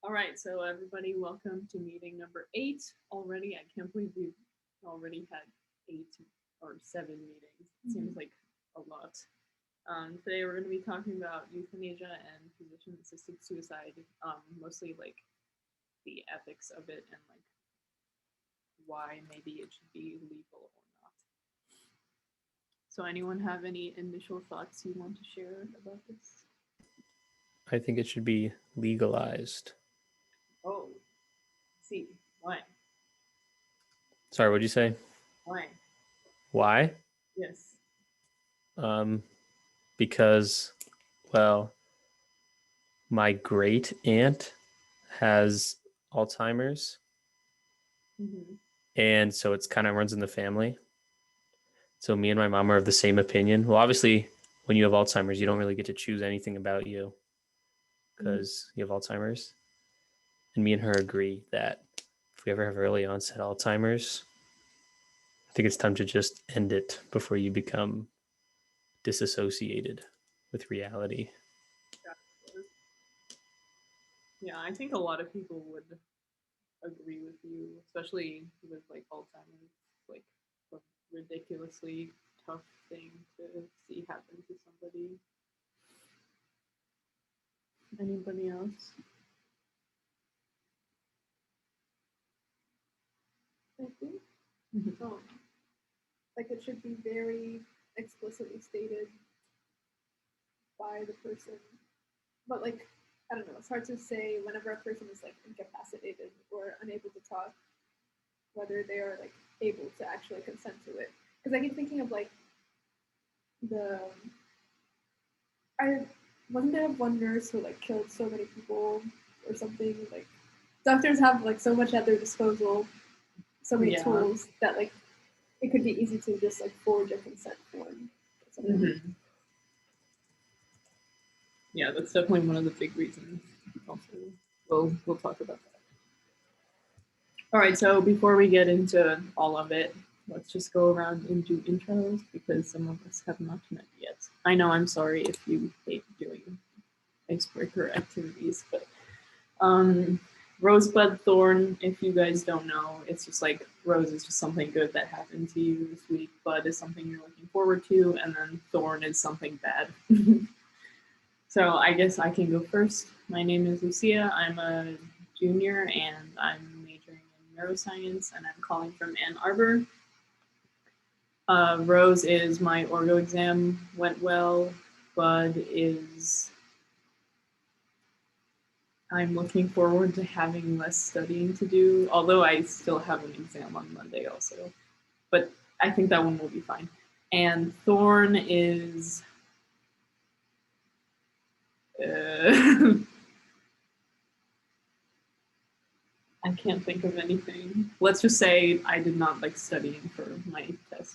All right, so everybody, welcome to meeting number 8 already. I can't believe we've already had 8 or 7 meetings. It seems like a lot. Today we're going to be talking about euthanasia and physician-assisted suicide, mostly like the ethics of it and like why maybe it should be legal or not. So anyone have any initial thoughts you want to share about this? I think it should be legalized. Oh, see, why? Sorry, what'd you say? Why? Why? Yes. Because, well, my great aunt has Alzheimer's, Mm-hmm. and so it's kind of runs in the family. So me and my mom are of the same opinion. Well, obviously, when you have Alzheimer's, you don't really get to choose anything about you because you have Alzheimer's. And me and her agree that if we ever have early onset Alzheimer's, I think it's time to just end it before you become disassociated with reality. Yeah, I think a lot of people would agree with you, especially with like Alzheimer's, like a ridiculously tough thing to see happen to somebody. Anybody else? I think Mm-hmm. um, like it should be very explicitly stated by the person. But like I don't know, it's hard to say whenever a person is like incapacitated or unable to talk whether they are like able to actually consent to it. Because I keep thinking of like the I wasn't there one nurse who like killed so many people or something like doctors have like so much at their disposal, so many Yeah. tools that like it could be easy to just like forge a consent form. Mm-hmm. Yeah, that's definitely one of the big reasons. Also, we'll talk about that. All right, so before we get into all of it, let's just go around and do intros because some of us have not met yet. I know I'm sorry if you hate doing icebreaker activities, but Rosebud Thorn, if you guys don't know, it's just like Rose is just something good that happened to you this week. Bud is something you're looking forward to, and then Thorn is something bad. So I guess I can go first. My name is Lucia. I'm a junior and I'm majoring in neuroscience and I'm calling from Ann Arbor. Rose is my orgo exam went well. Bud is I'm looking forward to having less studying to do, although I still have an exam on Monday also. But I think that one will be fine. And Thorn is. I can't think of anything. Let's just say I did not like studying for my test.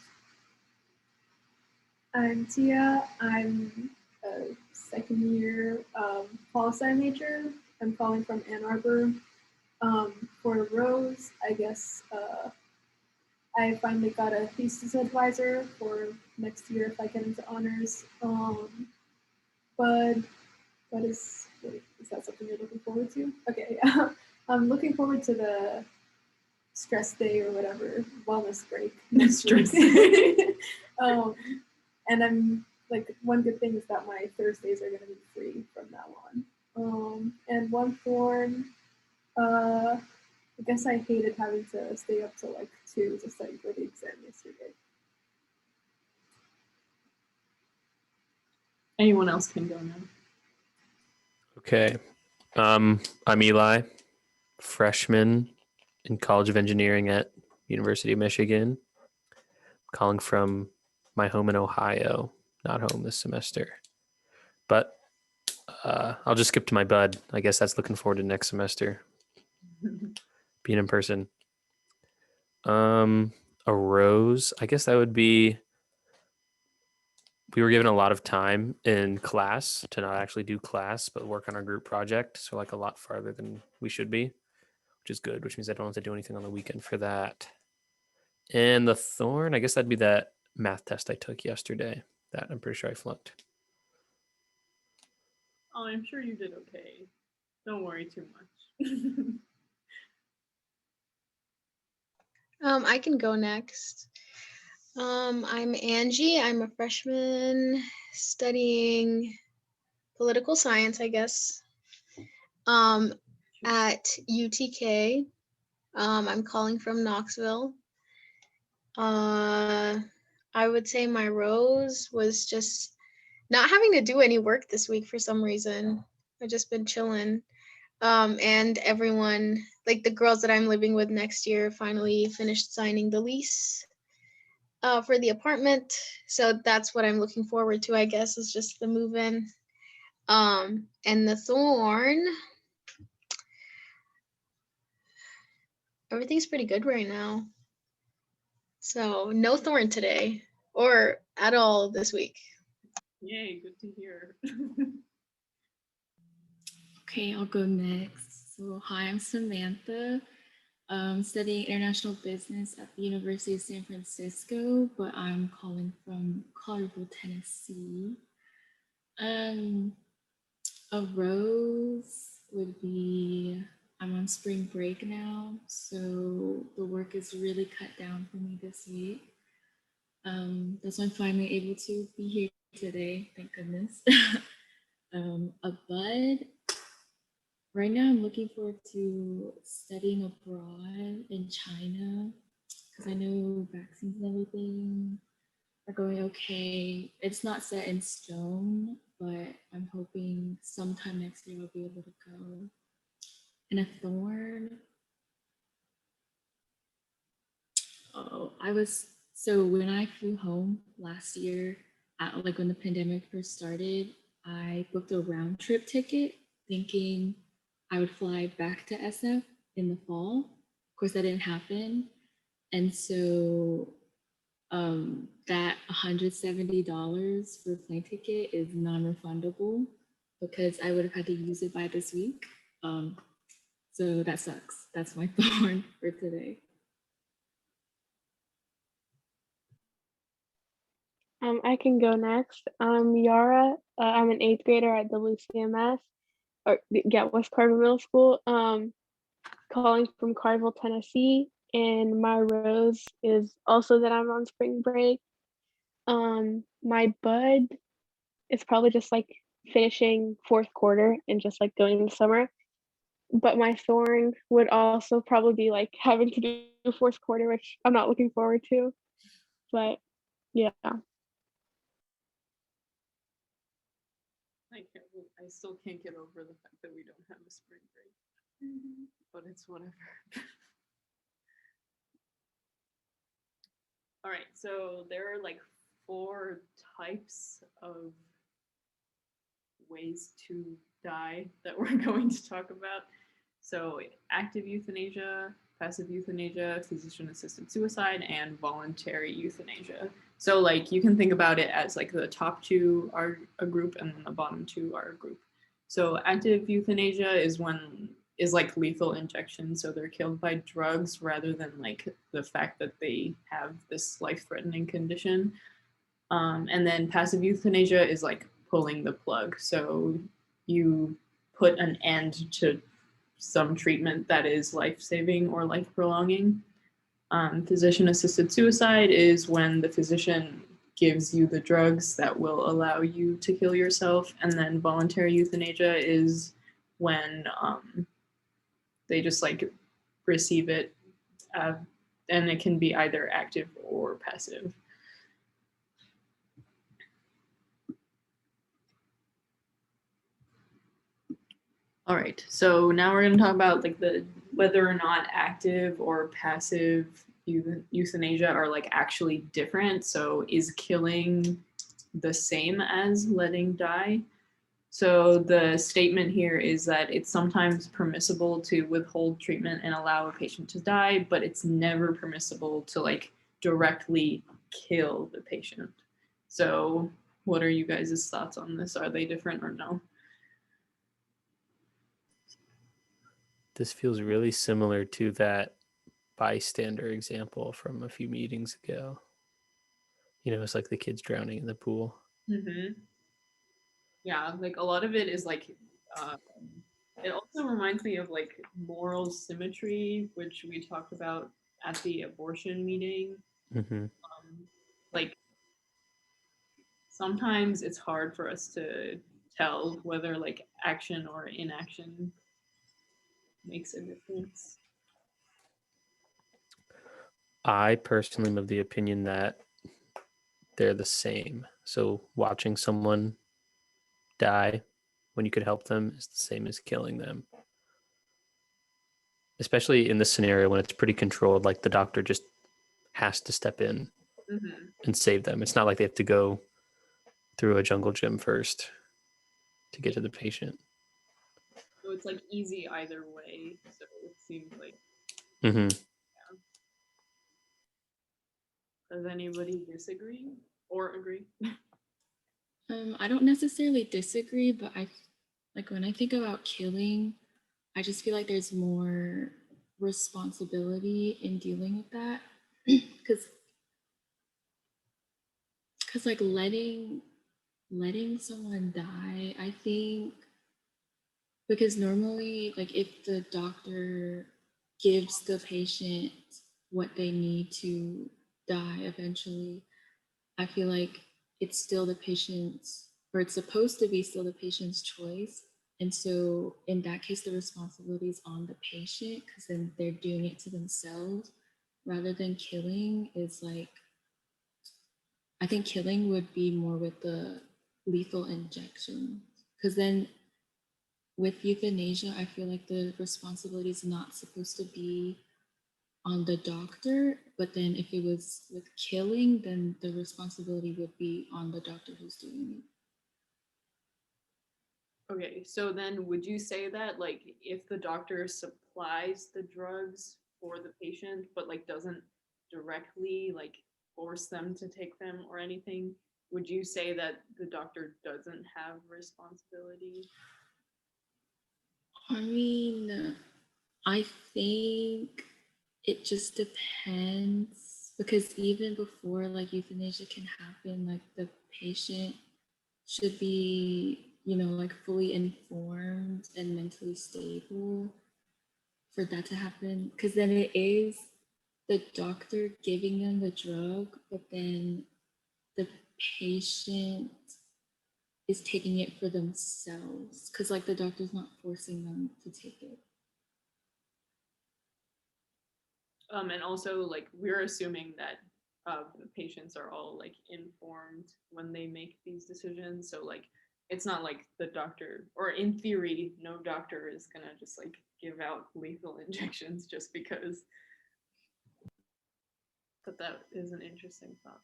I'm Tia. I'm a second year poli-sci major. I'm calling from Ann Arbor. For Rose, I guess I finally got a thesis advisor for next year if I get into honors. But what is wait, is that something you're looking forward to? Okay, yeah. I'm looking forward to the stress day or whatever wellness break next Stress week. And I'm like one good thing is that my Thursdays are going to be free from now on. And one thorn, I guess I hated having to stay up till like 2 to study for the exam yesterday. Anyone else can go now. Okay. I'm Eli, freshman in College of Engineering at University of Michigan. Calling from my home in Ohio, not home this semester. But I'll just skip to my bud. I guess that's looking forward to next semester, being in person. A rose. I guess that would be. We were given a lot of time in class to not actually do class, but work on our group project. So like a lot farther than we should be, which is good, which means I don't have to do anything on the weekend for that. And the thorn, I guess that'd be that math test I took yesterday that I'm pretty sure I flunked. Oh, I'm sure you did okay. Don't worry too much. I can go next. I'm Angie. I'm a freshman studying political science, I guess, at UTK. I'm calling from Knoxville. I would say my rose was just not having to do any work this week for some reason. I've just been chilling. And everyone, like the girls that I'm living with next year, finally finished signing the lease for the apartment. So that's what I'm looking forward to, I guess, is just the move in. And the thorn, everything's pretty good right now. So no thorn today or at all this week. Yay, good to hear. Okay, I'll go next. So, hi, I'm Samantha. Studying international business at the University of San Francisco, but I'm calling from Collierville, Tennessee. A rose would be I'm on spring break now, so the work is really cut down for me this week. That's why I'm finally able to be here today, thank goodness. A bud, right now I'm looking forward to studying abroad in China because I know vaccines and everything are going okay. It's not set in stone, but I'm hoping sometime next year I'll be able to go. And a thorn. Oh, so when I flew home last year, like when the pandemic first started, I booked a round trip ticket thinking I would fly back to SF in the fall. Of course, that didn't happen. And so that $170 for a plane ticket is non-refundable because I would have had to use it by this week. So that sucks. That's my thorn for today. I can go next. I'm Yara. I'm an 8th grader at WCMS, or yeah, West Carver Middle School. Calling from Carville, Tennessee, and my rose is also that I'm on spring break. My bud is probably just like finishing 4th quarter and just like going into summer. But my thorn would also probably be like having to do 4th quarter, which I'm not looking forward to. But yeah. I still can't get over the fact that we don't have a spring break. But it's whatever. All right, so there are like 4 types of ways to die that we're going to talk about. So active euthanasia, passive euthanasia, physician-assisted suicide, and voluntary euthanasia. So like you can think about it as like the top 2 are a group and then the bottom 2 are a group. So active euthanasia is like lethal injection. So they're killed by drugs rather than like the fact that they have this life-threatening condition. And then passive euthanasia is like pulling the plug. So you put an end to some treatment that is life-saving or life-prolonging. Physician-assisted suicide is when the physician gives you the drugs that will allow you to kill yourself. And then voluntary euthanasia is when they just like receive it, and it can be either active or passive. All right, so now we're going to talk about like whether or not active or passive euthanasia are like actually different. So is killing the same as letting die? So the statement here is that it's sometimes permissible to withhold treatment and allow a patient to die, but it's never permissible to like directly kill the patient. So what are you guys' thoughts on this? Are they different or no? This feels really similar to that bystander example from a few meetings ago. You know, it's like the kids drowning in the pool. Mm-hmm. Yeah, like a lot of it is like It also reminds me of like moral symmetry, which we talked about at the abortion meeting. Hmm. Like sometimes it's hard for us to tell whether like action or inaction makes a difference. I personally am of the opinion that they're the same. So watching someone die when you could help them is the same as killing them. Especially in this scenario when it's pretty controlled, like the doctor just has to step in Mm-hmm. and save them. It's not like they have to go through a jungle gym first to get to the patient. So it's like easy either way. So it seems like. Mm-hmm. Does anybody disagree or agree? I don't necessarily disagree, but I like when I think about killing, I just feel like there's more responsibility in dealing with that because like letting someone die, I think, because normally like if the doctor gives the patient what they need to die eventually, I feel like it's still the patient's, or it's supposed to be still the patient's choice. And so in that case, the responsibility is on the patient because then they're doing it to themselves rather than killing is like, I think killing would be more with the lethal injection. Because then with euthanasia, I feel like the responsibility is not supposed to be on the doctor, but then if it was with killing, then the responsibility would be on the doctor who's doing it. Okay, so then would you say that like if the doctor supplies the drugs for the patient but like doesn't directly like force them to take them or anything, would you say that the doctor doesn't have responsibility? I mean, I think it just depends because even before like euthanasia can happen, like the patient should be, like fully informed and mentally stable for that to happen. Because then it is the doctor giving them the drug, but then the patient is taking it for themselves. Because like the doctor's not forcing them to take it. And also like we're assuming that the patients are all like informed when they make these decisions. So like it's not like the doctor, or in theory, no doctor is gonna just like give out lethal injections just because. But that is an interesting thought.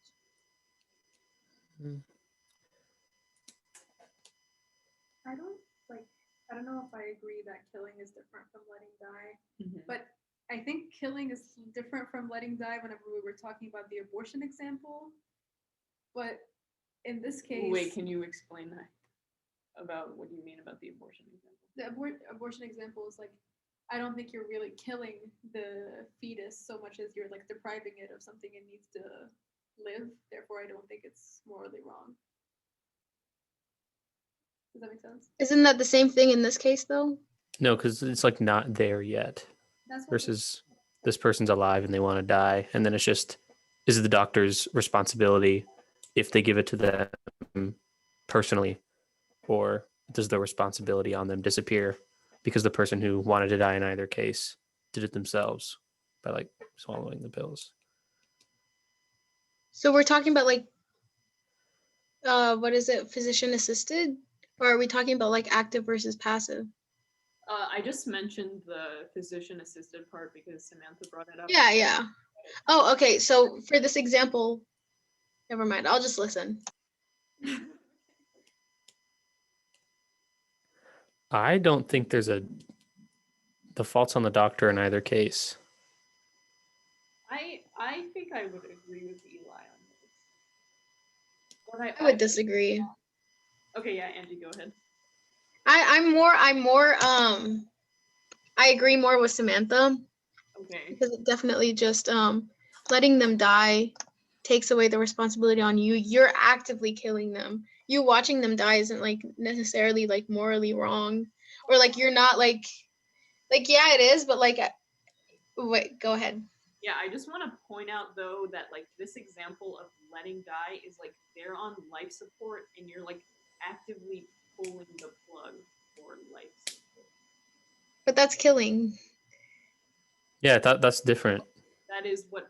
I don't know if I agree that killing is different from letting die, Mm-hmm. but I think killing is different from letting die whenever we were talking about the abortion example. But in this case, Wait, can you explain that about what you mean about the abortion example? the abortion example is like, I don't think you're really killing the fetus so much as you're like depriving it of something it needs to live. Therefore, I don't think it's morally wrong. Does that make sense? Isn't that the same thing in this case though? No, because it's like not there yet. That's what Versus this person's alive and they want to die, and then it's just, is it the doctor's responsibility if they give it to them personally, or does the responsibility on them disappear because the person who wanted to die in either case did it themselves by like swallowing the pills? So we're talking about like what is it, physician assisted? Or are we talking about like active versus passive? I just mentioned the physician assisted part because Samantha brought it up. Yeah. Oh, okay. So for this example, never mind. I'll just listen. I don't think there's the fault's on the doctor in either case. I think I would agree with Eli on this. But I would disagree. Okay, yeah, Angie, go ahead. I'm more I agree more with Samantha Okay. because it definitely just letting them die takes away the responsibility on you. You're actively killing them. you watching them die isn't like necessarily like morally wrong, or like you're not like yeah, it is, but like wait, go ahead. Yeah, I just want to point out though that like this example of letting die is like they're on life support and you're like actively pulling the plug for life support. But that's killing. Yeah, that's different. That is what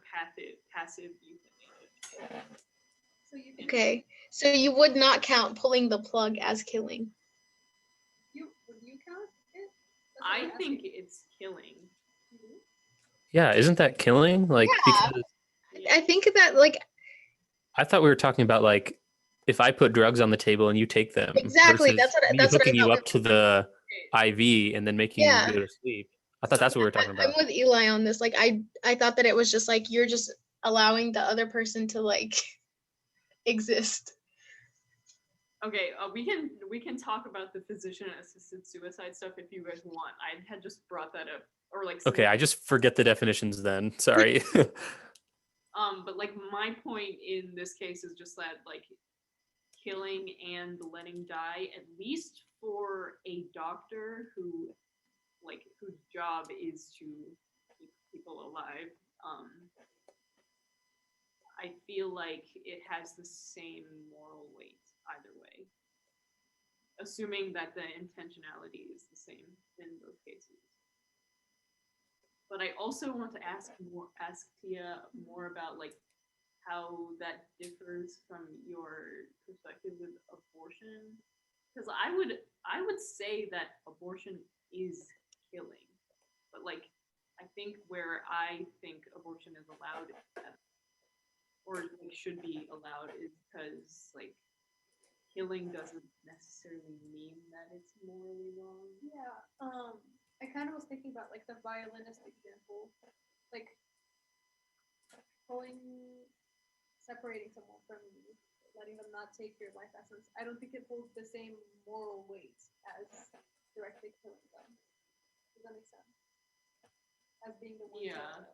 passive euthanasia is. So you can Okay, so you would not count pulling the plug as killing. would you count it? That's what I I'm think asking. it's killing. Mhm. Yeah, isn't that killing? Like, Yeah. because I think that like I thought we were talking about like if I put drugs on the table and you take them exactly versus me that's what I hooking you thought. up to the IV and then making you Yeah. go to sleep. I thought that's what we were talking I'm about. with Eli on this. Like I thought that it was just like you're just allowing the other person to like exist. Okay, we can talk about the physician assisted suicide stuff if you guys want. I had just brought that up, or like Okay, I just forget the definitions then. Sorry. but like my point in this case is just that like killing and letting die, at least for a doctor who like whose job is to keep people alive. I feel like it has the same moral weight either way, assuming that the intentionality is the same in both cases. But I also want to ask Tia more about like how that differs from your perspective with abortion, because I would say that abortion is killing, but like I think where I think abortion is allowed or like should be allowed is because like killing doesn't necessarily mean that it's morally wrong. Yeah. I kind of was thinking about like the violinist example, like pulling, separating someone from you, letting them not take your life essence. I don't think it holds the same moral weight as directly killing them. Does that make sense? As being the one Yeah.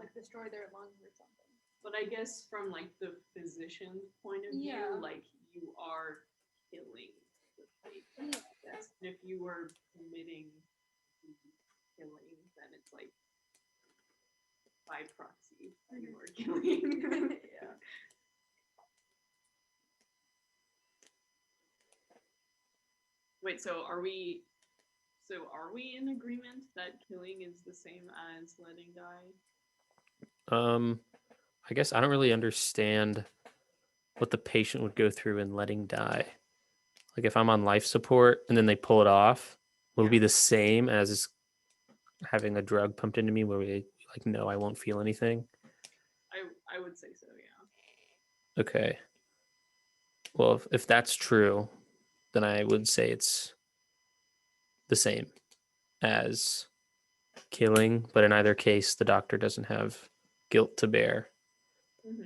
like destroy their lungs or something. But I guess from like the physician's point of view, Yeah. like you are killing the patient. And if you were committing killing, then it's like by proxy you are killing. Yeah. Wait, so are we in agreement that killing is the same as letting die? I guess I don't really understand what the patient would go through in letting die. Like if I'm on life support and then they pull it off, will it be the same as having a drug pumped into me where we like no, I won't feel anything? I would say so, yeah. Okay. Well, if that's true, then I would say it's the same as killing, but in either case, the doctor doesn't have guilt to bear. Mm-hmm.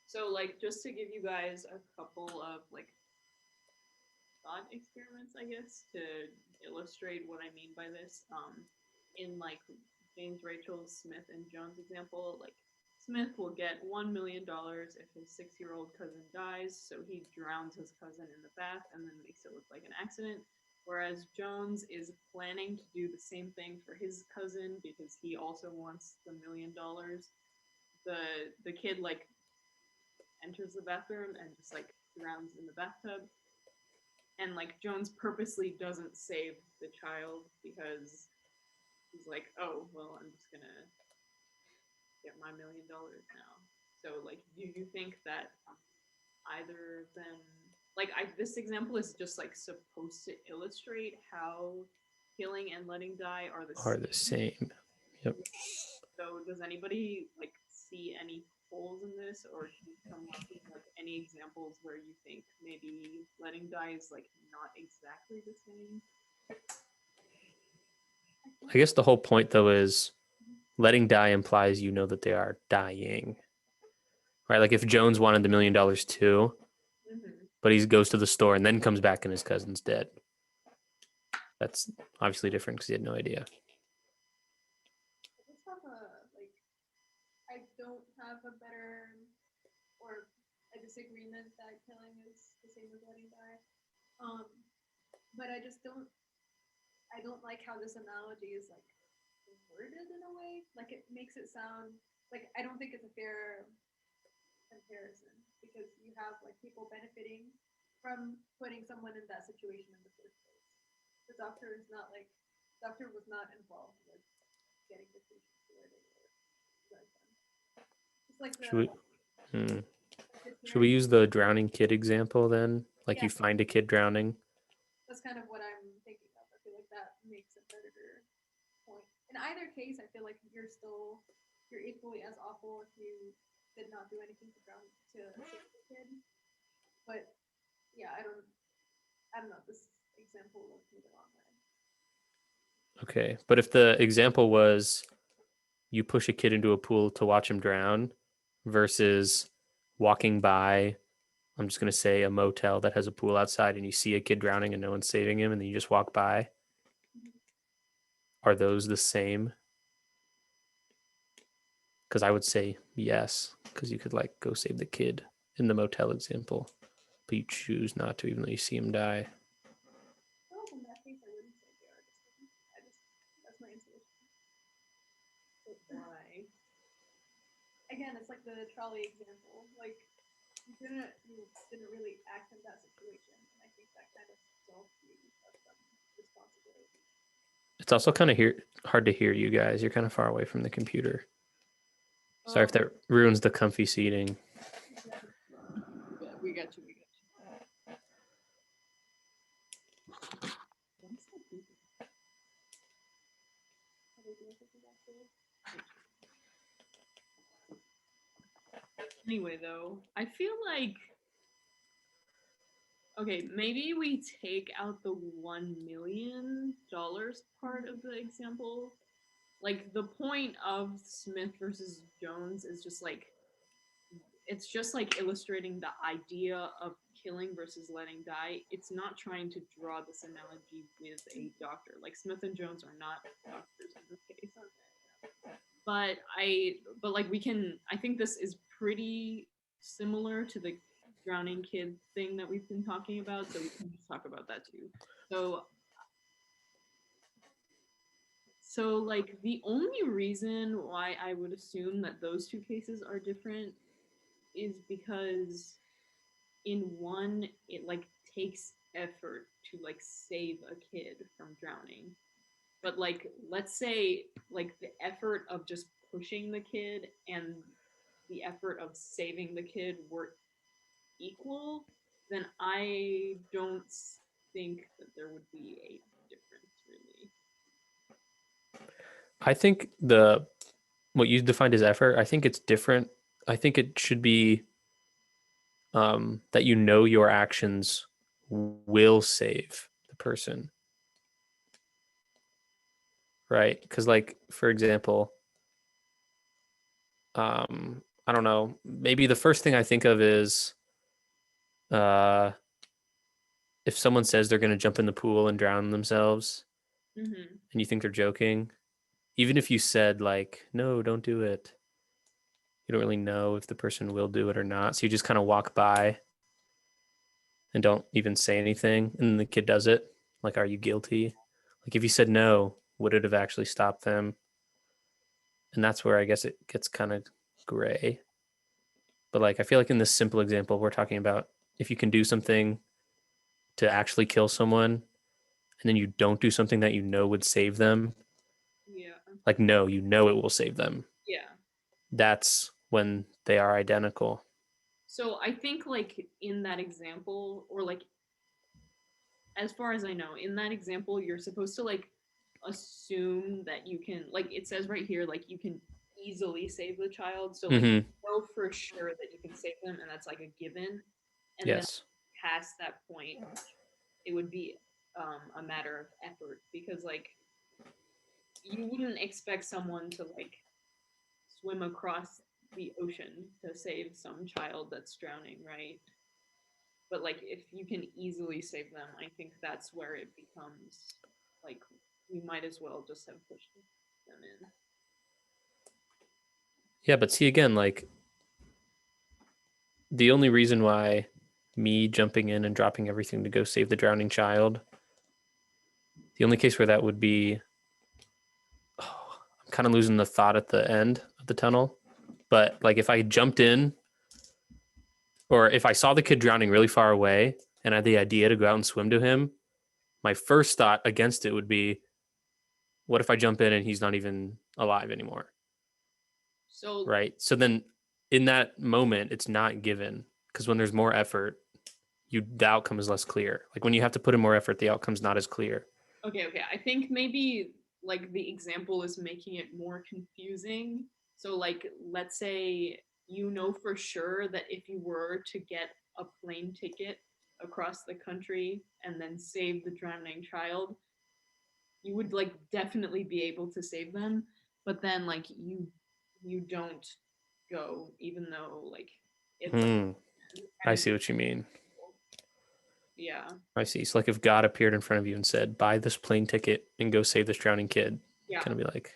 So, like, just to give you guys a couple of like thought experiments, I guess, to illustrate what I mean by this. In like James, Rachel, Smith, and Jones example, like Smith will get $1 million if his 6-year-old cousin dies, so he drowns his cousin in the bath and then makes it look like an accident. Whereas Jones is planning to do the same thing for his cousin because he also wants the $1 million. The kid like enters the bathroom and just like drowns in the bathtub. And like Jones purposely doesn't save the child because he's like, oh well, I'm just gonna get my $1 million now. So like, do you think that either of them, like, this example is just like supposed to illustrate how killing and letting die are the same? Yep. So does anybody like see any holes in this, or can you come up with like any examples where you think maybe letting die is like not exactly the same? I guess the whole point though is letting die implies you know that they are dying. Right? Like if Jones wanted the $1 million too, but he goes to the store and then comes back and his cousin's dead. That's obviously different because he had no idea. I don't have a better or a disagreement that killing is the same as letting die. But I don't like how this analogy is like worded in a way. Like it makes it sound like I don't think it's a fair comparison because you have like people benefiting from putting someone in that situation in the first place. The doctor was not involved with getting the patient to where they were. It's like Should we, the should we use the drowning kid example then? Like Yeah. you find a kid drowning. That's kind of what I'm thinking of. I feel like that makes a better point. In either case, I feel like you're equally as awful if you did not do anything to save the kid. But yeah, I don't know. This example rubbed me the wrong way. Okay. But if the example was you push a kid into a pool to watch him drown versus walking by, I'm just going to say a motel that has a pool outside and you see a kid drowning and no one's saving him and then you just walk by, are those the same? Because I would say yes, because you could like go save the kid in the motel example, but you choose not to even though you see him die. Well, in that case, I wouldn't say they are the same. That's my intuition. But why? Again, it's like the trolley example. Like you didn't really act in that situation, and I think that kind of absolves you of some responsibility. It's also kind of hard to hear you guys. You're kind of far away from the computer. Sorry if that ruins the comfy seating. Yeah, we got you. What's the people? Anyway, though, I feel like okay, maybe we take out the $1 million part of the example. Like the point of Smith versus Jones is just like it's just like illustrating the idea of killing versus letting die. It's not trying to draw this analogy with a doctor. Like Smith and Jones are not doctors in this case. But like I think this is pretty similar to the drowning kid thing that we've been talking about, so we can just talk about that too. So like the only reason why I would assume that those two cases are different is because in one it like takes effort to like save a kid from drowning. But like let's say like the effort of just pushing the kid and the effort of saving the kid were equal, then I don't think that there would be a difference really. I think what you defined as effort, I think it's different. I think it should be that you know your actions will save the person. Right? Because like, for example, I don't know, maybe the first thing I think of is if someone says they're going to jump in the pool and drown themselves and you think they're joking, even if you said like, no, don't do it, you don't really know if the person will do it or not. So you just kind of walk by and don't even say anything. And then the kid does it. Like, are you guilty? Like if you said no, would it have actually stopped them? And that's where I guess it gets kind of gray. But like, I feel like in this simple example, we're talking about if you can do something to actually kill someone and then you don't do something that you know would save them. Yeah. Like, no, you know it will save them. Yeah. That's when they are identical. So I think like in that example, or like as far as I know, in that example, you're supposed to like assume that you can, like it says right here, like you can easily save the child. So like you know for sure that you can save them, and that's like a given. And then Yes. past that point, it would be a matter of effort because like you wouldn't expect someone to like swim across the ocean to save some child that's drowning, right? But like if you can easily save them, I think that's where it becomes like we might as well just have pushed them in. Yeah, but see again, like the only reason why me jumping in and dropping everything to go save the drowning child, the only case where that would be, I'm kind of losing the thought at the end of the tunnel. But like if I jumped in, or if I saw the kid drowning really far away and I had the idea to go out and swim to him, my first thought against it would be, what if I jump in and he's not even alive anymore? So Right. So then in that moment, it's not given, because when there's more effort, the outcome is less clear. Like when you have to put in more effort, the outcome's not as clear. okay, I think maybe like the example is making it more confusing. So like let's say you know for sure that if you were to get a plane ticket across the country and then save the drowning child, you would like definitely be able to save them, but then like you don't go even though like it's like, I see what you mean. yeah. I see. So like if God appeared in front of you and said, buy this plane ticket and go save this drowning kid, Yeah. kind of be like,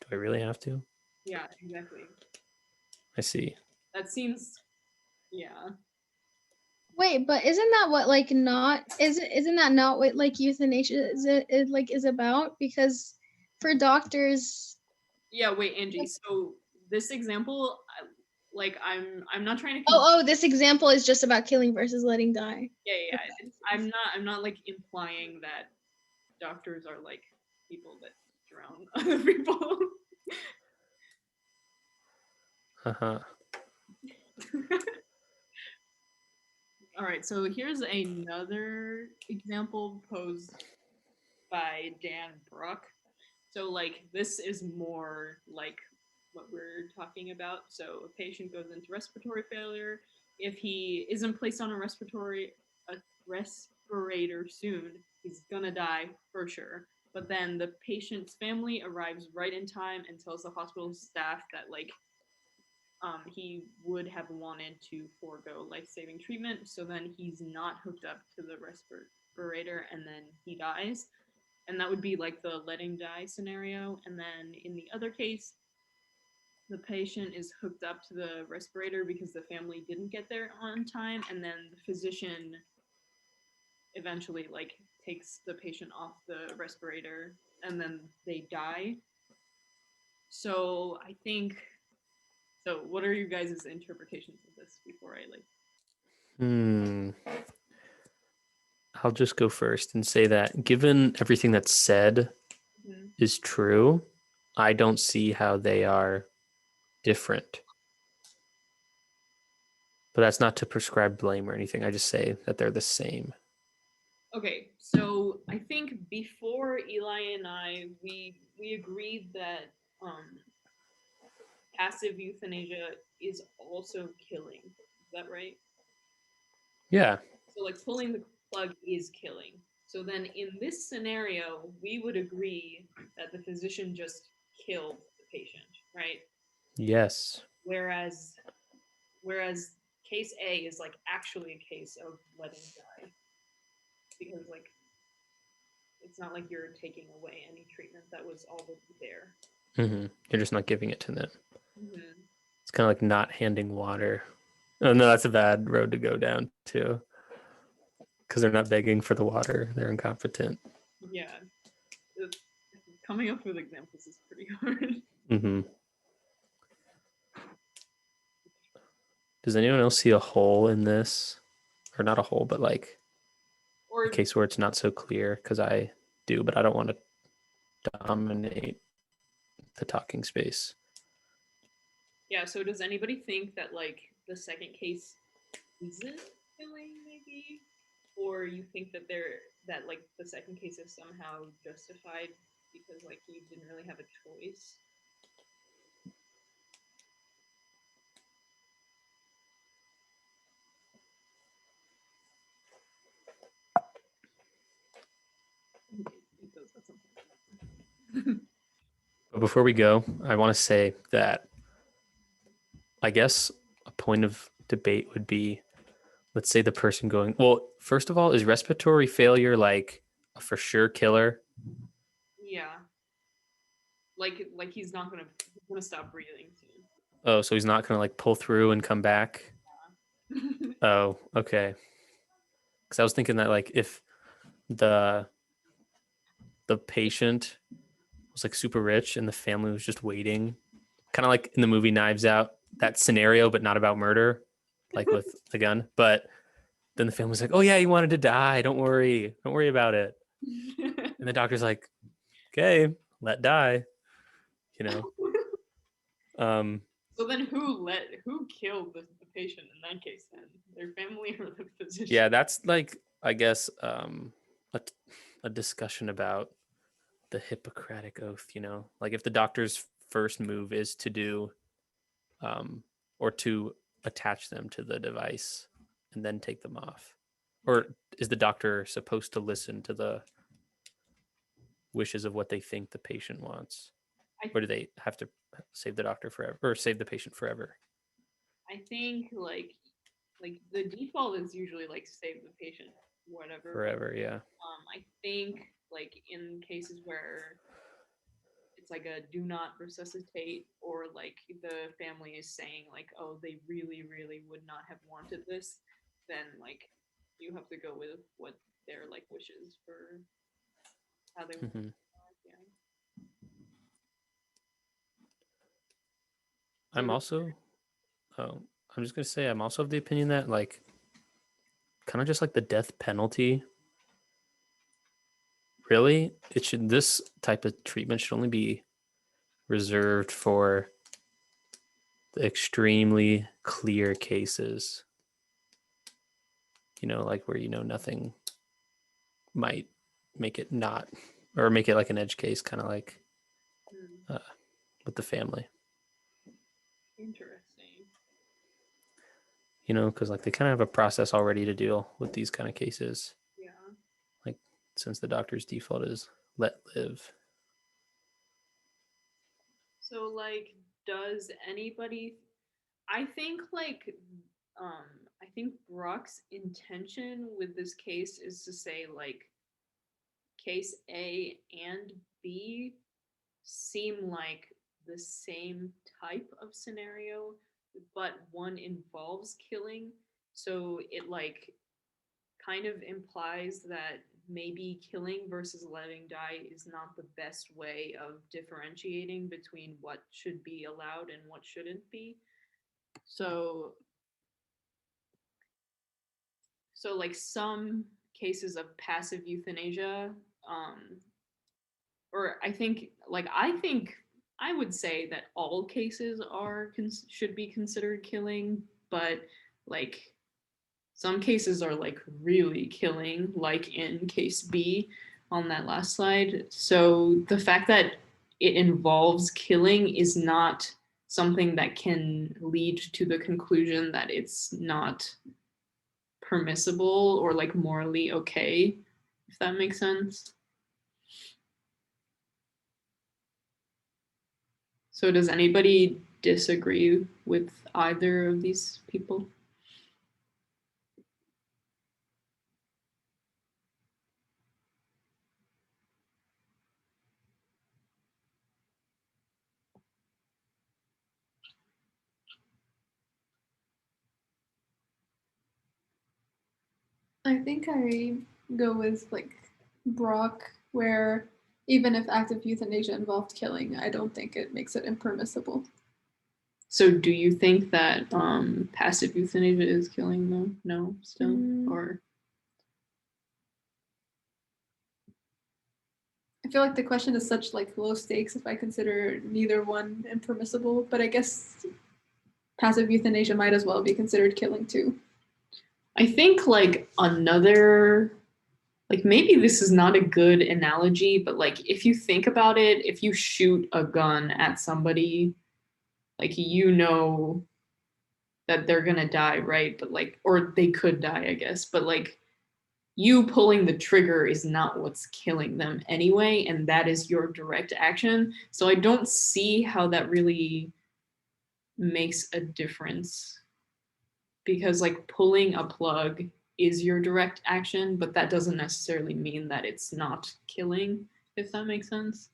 do I really have to? Yeah, exactly. I see. That seems, yeah. Wait, but isn't that what like not isn't that not what like euthanasia is about? Because for doctors, Yeah, wait, Angie. So this example, like I'm not trying to. oh, this example is just about killing versus letting die. Yeah. I'm not like implying that doctors are like people that drown other people. Uh-huh. All right, so here's another example posed by Dan Bruck. So like this is more like what we're talking about. So a patient goes into respiratory failure. If he isn't placed on a respirator soon, he's gonna die for sure. But then the patient's family arrives right in time and tells the hospital staff that like he would have wanted to forego life-saving treatment. So then he's not hooked up to the respirator and then he dies. And that would be like the letting die scenario. And then in the other case, the patient is hooked up to the respirator because the family didn't get there on time, and then the physician eventually like takes the patient off the respirator and then they die. So I think, so what are you guys' interpretations of this before I like I'll just go first and say that given everything that's said is true, I don't see how they are different. But that's not to prescribe blame or anything. I just say that they're the same. Okay, so I think before Eli and I, we agreed that passive euthanasia is also killing. Is that right? Yeah. So like pulling the plug is killing. So then in this scenario, we would agree that the physician just killed the patient, right? Yes. Whereas case A is like actually a case of letting die. Because like it's not like you're taking away any treatment that was already there. You're just not giving it to them. Mm-hmm. It's kind of like not handing water. Oh no, that's a bad road to go down too. Because they're not begging for the water. They're incompetent. Yeah. Coming up with examples is pretty hard. Does anyone else see a hole in this? Or not a hole, but like Or a case where it's not so clear? Because I do, but I don't want to dominate the talking space. yeah, so does anybody think that like the second case isn't killing maybe? Or you think that that like the second case is somehow justified because like you didn't really have a choice? But before we go, I want to say that I guess a point of debate would be, let's say the person going, well, first of all, is respiratory failure like a for sure killer? Yeah. Like he's gonna stop breathing soon. Oh, so he's not going to like pull through and come back? Oh, okay. Because I was thinking that like if the patient was like super rich and the family was just waiting, kind of like in the movie Knives Out, that scenario, but not about murder, like with the gun. But then the family's like, "Oh yeah, he wanted to die. Don't worry about it." And the doctor's like, "Okay, let die," you know. So then who killed the patient in that case then? Their family or the physician? Yeah, that's like I guess a discussion about the Hippocratic oath, you know, like if the doctor's first move is to do or to attach them to the device and then take them off, or is the doctor supposed to listen to the wishes of what they think the patient wants, or do they have to save the doctor forever or save the patient forever? I think like the default is usually like save the patient whatever. Forever, yeah. I think like in cases where it's like a do not resuscitate, or like the family is saying like, oh, they really would not have wanted this, then like you have to go with what their like wishes for how they want. Mhm. Yeah. I'm also I'm just gonna say I'm also of the opinion that like kind of just like the death penalty, really it should, this type of treatment should only be reserved for the extremely clear cases, you know, like where you know nothing might make it not, or make it like an edge case, kind of like with the family, Interesting. you know, because like they kind of have a process already to deal with these kind of cases, Yeah. like since the doctor's default is let live. So like does anybody, I think like um I think Brock's intention with this case is to say like case A and B seem like the same type of scenario, but one involves killing. So it like kind of implies that maybe killing versus letting die is not the best way of differentiating between what should be allowed and what shouldn't be. So like some cases of passive euthanasia, um or I think I would say that all cases are should be considered killing, but like some cases are like really killing, like in case B on that last slide. So the fact that it involves killing is not something that can lead to the conclusion that it's not permissible or like morally okay, if that makes sense. So does anybody disagree with either of these people? I think I go with like Brock, where even if active euthanasia involved killing, I don't think it makes it impermissible. So do you think that passive euthanasia is killing though? No, still? Or I feel like the question is such like low stakes if I consider neither one impermissible, but I guess passive euthanasia might as well be considered killing too. I think like another, like maybe this is not a good analogy, but like if you think about it, if you shoot a gun at somebody, like you know that they're gonna die, right? But like, or they could die, I guess, but like you pulling the trigger is not what's killing them anyway, and that is your direct action. So I don't see how that really makes a difference, because like pulling a plug is your direct action, but that doesn't necessarily mean that it's not killing, if that makes sense.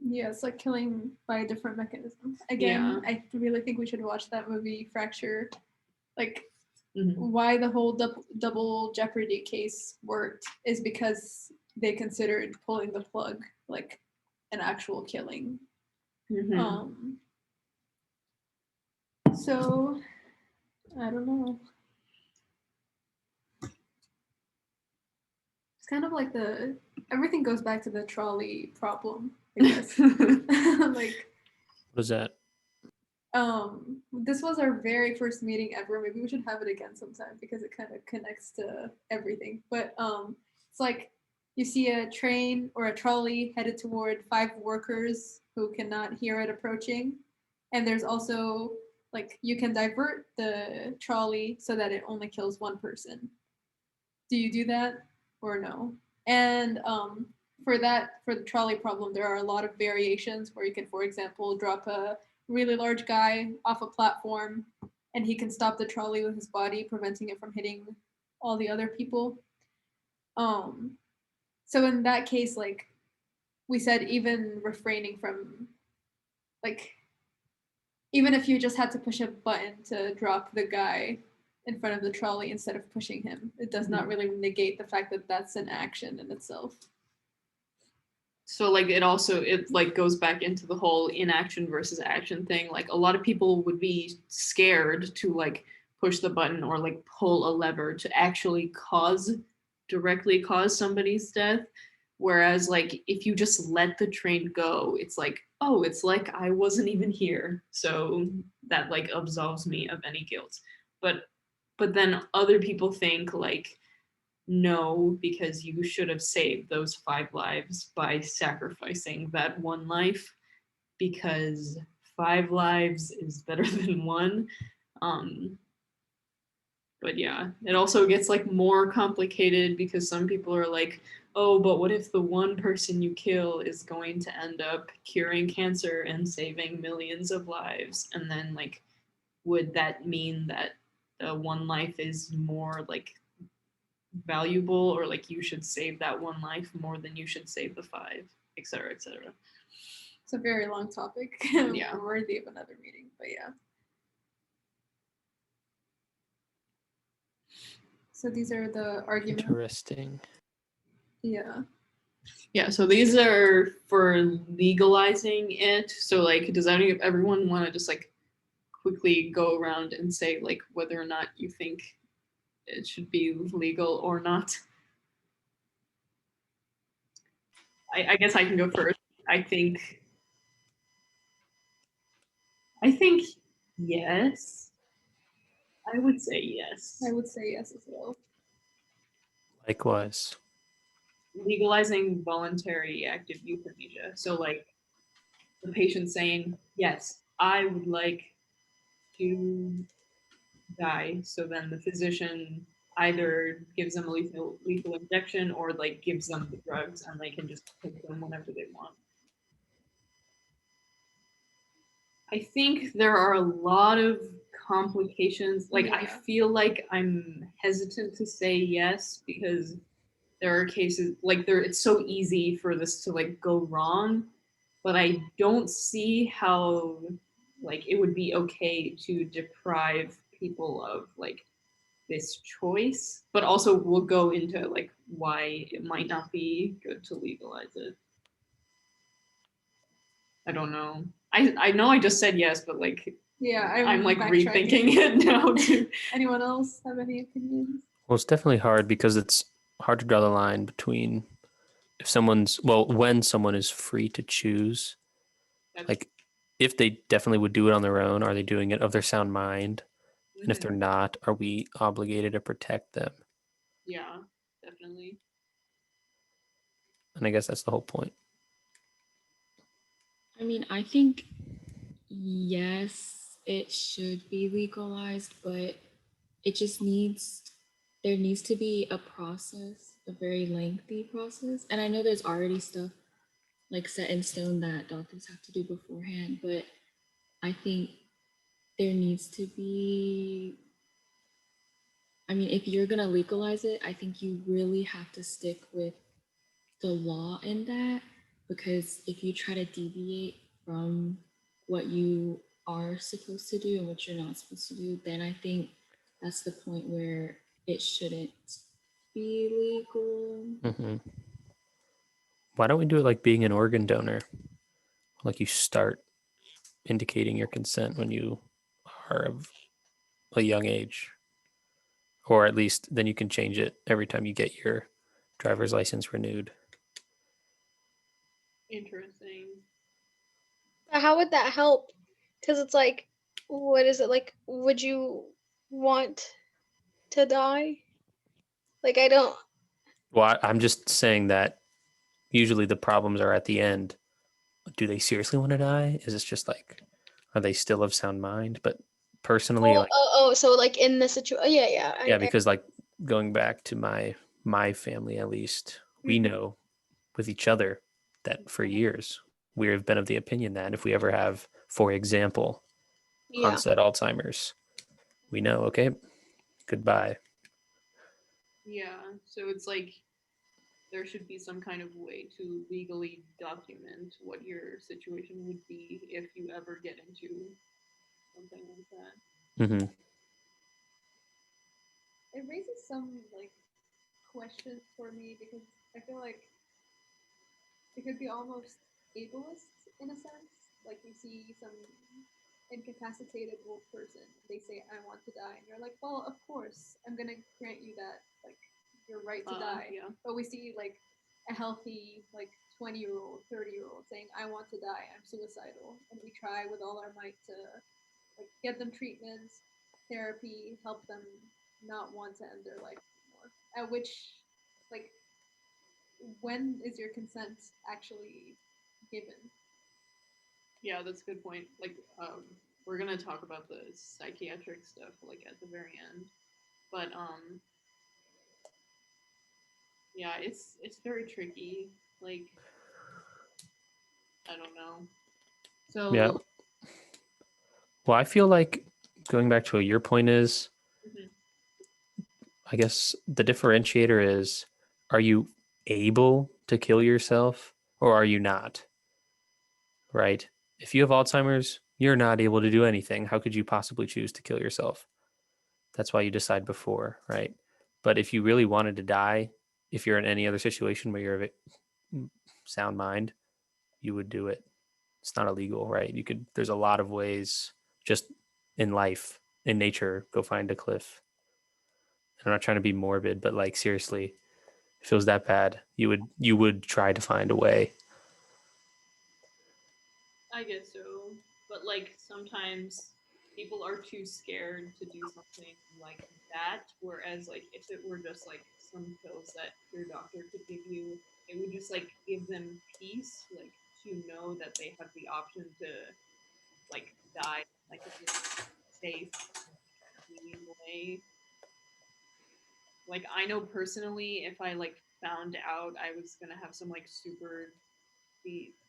Yeah, it's like killing by a different mechanism. Again, Yeah. I really think we should watch that movie Fracture like Mhm. why the whole double jeopardy case worked is because they considered pulling the plug like an actual killing. Mhm. So I don't know. It's kind of like everything goes back to the trolley problem, I guess. Like, What is that? this was our very first meeting ever. Maybe we should have it again sometime because it kind of connects to everything. But it's like you see a train or a trolley headed toward 5 workers who cannot hear it approaching, and there's also like you can divert the trolley so that it only kills 1 person. Do you do that or no? And for the trolley problem, there are a lot of variations where you can, for example, drop a really large guy off a platform and he can stop the trolley with his body, preventing it from hitting all the other people. So in that case, like we said, even refraining from like even if you just had to push a button to drop the guy in front of the trolley instead of pushing him, it does not really negate the fact that that's an action in itself. So like it like goes back into the whole inaction versus action thing. Like a lot of people would be scared to like push the button or like pull a lever to actually directly cause somebody's death. Whereas like if you just let the train go, it's like, oh, it's like I wasn't even here. So that like absolves me of any guilt. But then other people think like, no, because you should have saved those 5 lives by sacrificing that 1 life, because 5 lives is better than 1. But yeah, it also gets like more complicated because some people are like, oh, but what if the 1 person you kill is going to end up curing cancer and saving millions of lives? And then like, would that mean that the 1 life is more like valuable, or like you should save that 1 life more than you should save the 5, etc., etc.? It's a very long topic. Yeah. Worthy of another meeting, but yeah. So these are the arguments. Interesting. Yeah. Yeah, so these are for legalizing it. So like, does everyone want to just like quickly go around and say like whether or not you think it should be legal or not? I guess I can go first. I think yes. I would say yes. I would say yes as well. Likewise. Legalizing voluntary active euthanasia. So like the patient saying, yes, I would like to die. So then the physician either gives them a lethal injection or like gives them the drugs and they can just take them whenever they want. I think there are a lot of complications. Like I feel like I'm hesitant to say yes because there are cases like it's so easy for this to like go wrong, but I don't see how like it would be okay to deprive people of like this choice, but also we'll go into like why it might not be good to legalize it. I don't know. I know I just said yes, but like yeah, I'm like rethinking it now too. Anyone else have any opinions? Well, it's definitely hard because it's hard to draw the line between when someone is free to choose. Like if they definitely would do it on their own, are they doing it of their sound mind? And if they're not, are we obligated to protect them? Yeah, definitely. And I guess that's the whole point. I mean, I think yes, it should be legalized, but there needs to be a process, a very lengthy process. And I know there's already stuff like set in stone that doctors have to do beforehand, but I think there needs to be, I mean, if you're going to legalize it, I think you really have to stick with the law in that, because if you try to deviate from what you are supposed to do and what you're not supposed to do, then I think that's the point where it shouldn't be legal. Hmm. Why don't we do it like being an organ donor? Like you start indicating your consent when you are of a young age, or at least then you can change it every time you get your driver's license renewed. Interesting. But how would that help? Because it's like, what is it like? Would you want to die? Like, I don't. Well, I'm just saying that usually the problems are at the end. Do they seriously want to die? Is this just like, are they still of sound mind? But personally, like, So like in the situation, yeah, yeah. yeah, because like going back to my family, at least we know with each other that for years we have been of the opinion that if we ever have, for example, Yeah. onset Alzheimer's, we know, okay, goodbye. Yeah, so it's like there should be some kind of way to legally document what your situation would be if you ever get into something like that. Hmm. It raises some like questions for me because I feel like it could be almost ableist in a sense. Like you see some incapacitated old person, they say, "I want to die," and you're like, "Well, of course, I'm gonna grant you that, like, your right to die." Yeah. But we see like a healthy, like 20-year-old, 30-year-old saying, "I want to die. I'm suicidal," and we try with all our might to like get them treatments, therapy, help them not want to end their life anymore. At which, like, when is your consent actually given? Yeah, that's a good point. Like, we're gonna talk about the psychiatric stuff like at the very end, but yeah, it's very tricky. Like, I don't know. So Yeah. Well, I feel like going back to what your point is, mhm. I guess the differentiator is, are you able to kill yourself or are you not? Right? If you have Alzheimer's, you're not able to do anything. How could you possibly choose to kill yourself? That's why you decide before, right? But if you really wanted to die, if you're in any other situation where you're of sound mind, you would do it. It's not illegal, right? You could, there's a lot of ways just in life, in nature, go find a cliff. I'm not trying to be morbid, but like seriously, if it was that bad, you would try to find a way. I guess so. But like sometimes people are too scared to do something like that. Whereas like if it were just like some pills that your doctor could give you, it would just like give them peace, like to know that they have the option to like die like a really safe, clean way. Like I know personally, if I like found out I was gonna have some like super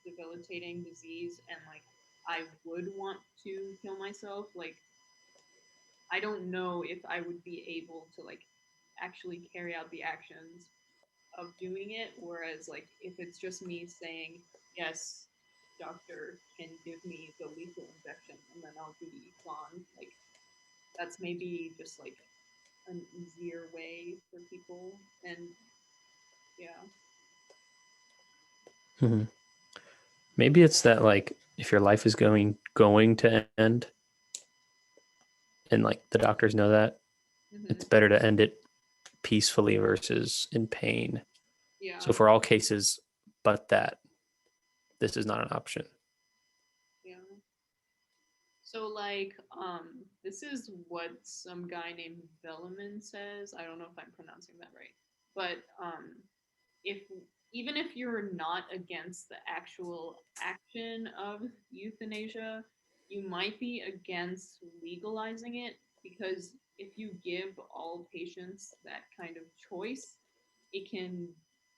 debilitating disease and like I would want to kill myself, like I don't know if I would be able to like actually carry out the actions of doing it. Whereas like if it's just me saying, yes, doctor can give me the lethal injection and then I'll be gone, like that's maybe just like an easier way for people. And yeah. Mm-hmm. Maybe it's that like if your life is going to end, and like the doctors know that, Mm-hmm. it's better to end it peacefully versus in pain. Yeah. So for all cases, but that this is not an option. Yeah. So like this is what some guy named Velleman says. I don't know if I'm pronouncing that right. But if even if you're not against the actual action of euthanasia, you might be against legalizing it because if you give all patients that kind of choice, it can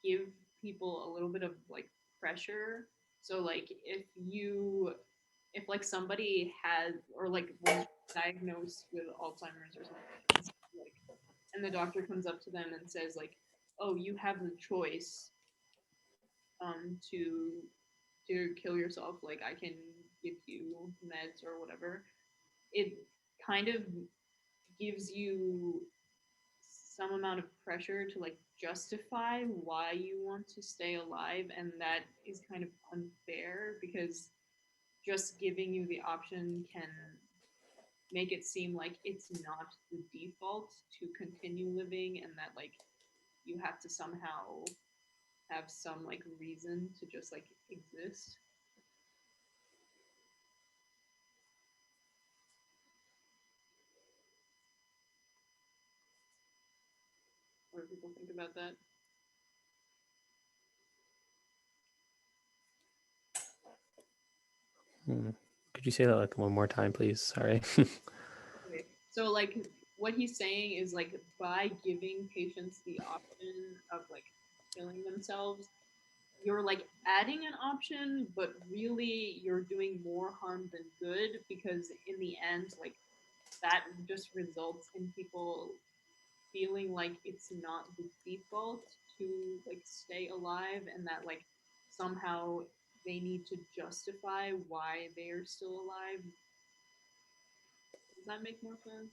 give people a little bit of like pressure. So like if like somebody had or like was diagnosed with Alzheimer's or something, like, and the doctor comes up to them and says like, "Oh, you have the choice to kill yourself. Like I can give you meds or whatever." It kind of gives you some amount of pressure to like justify why you want to stay alive, and that is kind of unfair because just giving you the option can make it seem like it's not the default to continue living, and that like you have to somehow have some like reason to just like exist. What do people think about that? Could you say that like one more time, please? Sorry. Okay. So like what he's saying is like by giving patients the option of like killing themselves, you're like adding an option, but really you're doing more harm than good, because in the end, like that just results in people feeling like it's not the default to like stay alive, and that like somehow they need to justify why they're still alive. Does that make more sense?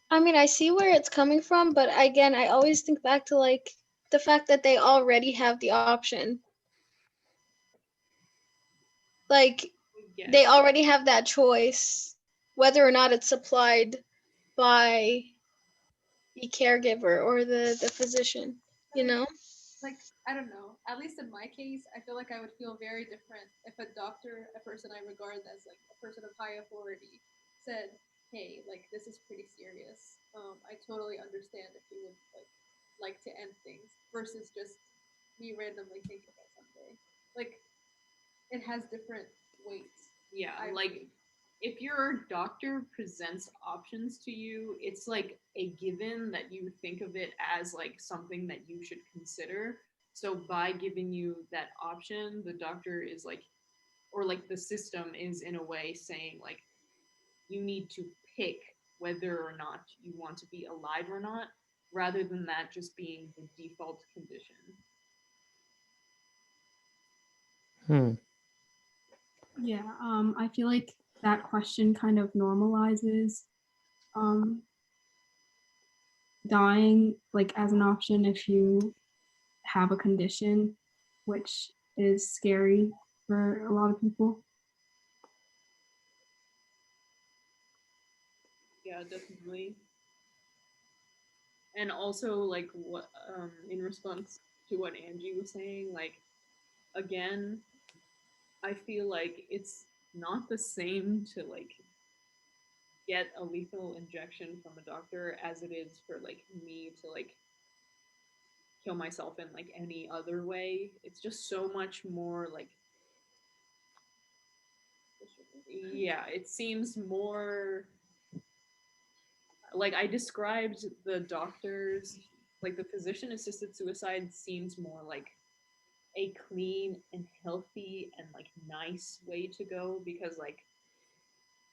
I mean, I see where it's coming from, but again, I always think back to like the fact that they already have the option. Like Yes. they already have that choice, whether or not it's supplied by the caregiver or the physician, you know? Like, I don't know. At least in my case, I feel like I would feel very different if a doctor, a person I regard as like a person of high authority, said, "Hey, like this is pretty serious. I totally understand if you would like to end things," versus just me randomly thinking that someday. Like, it has different weights. Yeah, I like believe. if your doctor presents options to you, it's like a given that you think of it as like something that you should consider. So by giving you that option, the doctor is like, or like the system is in a way saying like, you need to pick whether or not you want to be alive or not, rather than that just being the default condition. Yeah, I feel like that question kind of normalizes um, dying like as an option if you have a condition, which is scary for a lot of people. Yeah, definitely. And also like what in response to what Angie was saying, like again, I feel like it's not the same to like get a lethal injection from a doctor as it is for like me to like kill myself in like any other way. It's just so much more like, yeah, it seems more like I described the doctors, like the physician assisted suicide seems more like a clean and healthy and like nice way to go, because like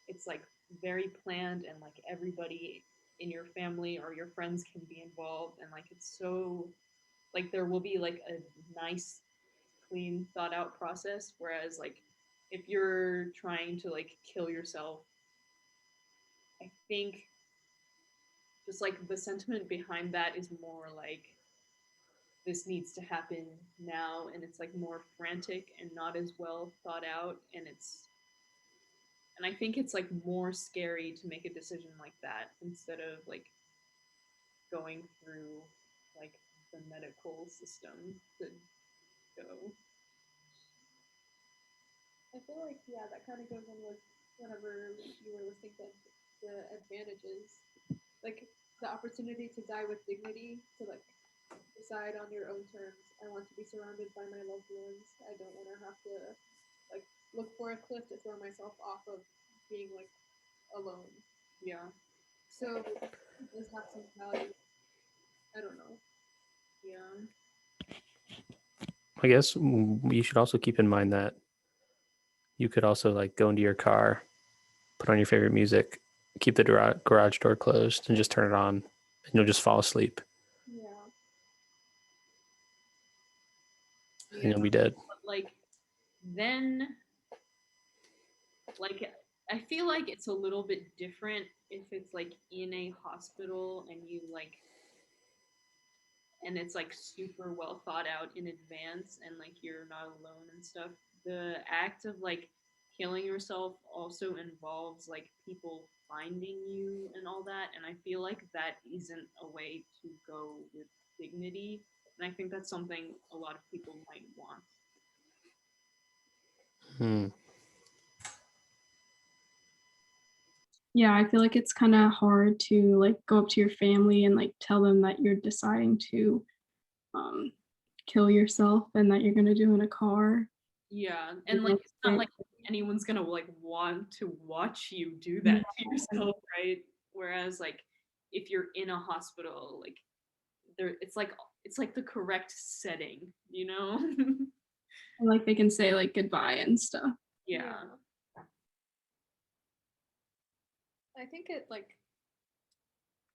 it's like very planned, and like everybody in your family or your friends can be involved, and like it's so like there will be like a nice clean thought out process, whereas like if you're trying to like kill yourself, I think just like the sentiment behind that is more like this needs to happen now, and it's like more frantic and not as well thought out, and I think it's like more scary to make a decision like that instead of like going through like the medical system to go. I feel like that kind of goes in with whenever you were listing the advantages, like the opportunity to die with dignity, to like decide on your own terms. I want to be surrounded by my loved ones. I don't want to have to like look for a cliff to throw myself off of, being like alone. Yeah. So it does have some value. I don't know. Yeah. I guess you should also keep in mind that you could also like go into your car, put on your favorite music, keep the garage door closed, and just turn it on, and you'll just fall asleep, Yeah. and you'll be dead. But like then like I feel like it's a little bit different if it's like in a hospital and you like and it's like super well thought out in advance and like you're not alone and stuff. The act of like killing yourself also involves like people finding you and all that, and I feel like that isn't a way to go with dignity, and I think that's something a lot of people might want. Hmm. Yeah, I feel like it's kind of hard to like go up to your family and like tell them that you're deciding to um, kill yourself and that you're gonna do in a car. Yeah, and like That's it's not right. like anyone's gonna like want to watch you do that to yourself, right? Whereas like if you're in a hospital, like there it's like the correct setting, you know? And, like they can say like goodbye and stuff. Yeah. I think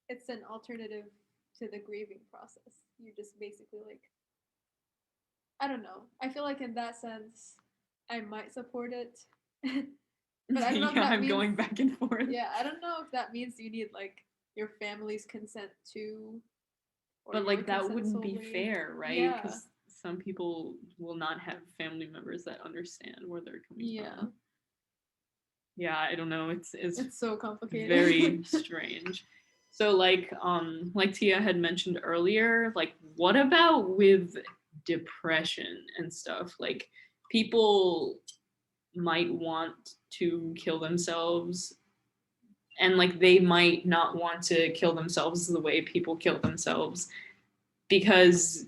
it's an alternative to the grieving process. You just basically like, I don't know. I feel like in that sense, I might support it. But I don't know if Yeah, that I'm means, going back and forth. yeah, I don't know if that means you need like your family's consent too. Or But your like that consent wouldn't be solely. fair, right? Yeah. Because some people will not have family members that understand where they're coming Yeah. from. Yeah, I don't know. It's so complicated. very strange. So like Tia had mentioned earlier, like what about with depression and stuff? Like people might want to kill themselves and like they might not want to kill themselves the way people kill themselves because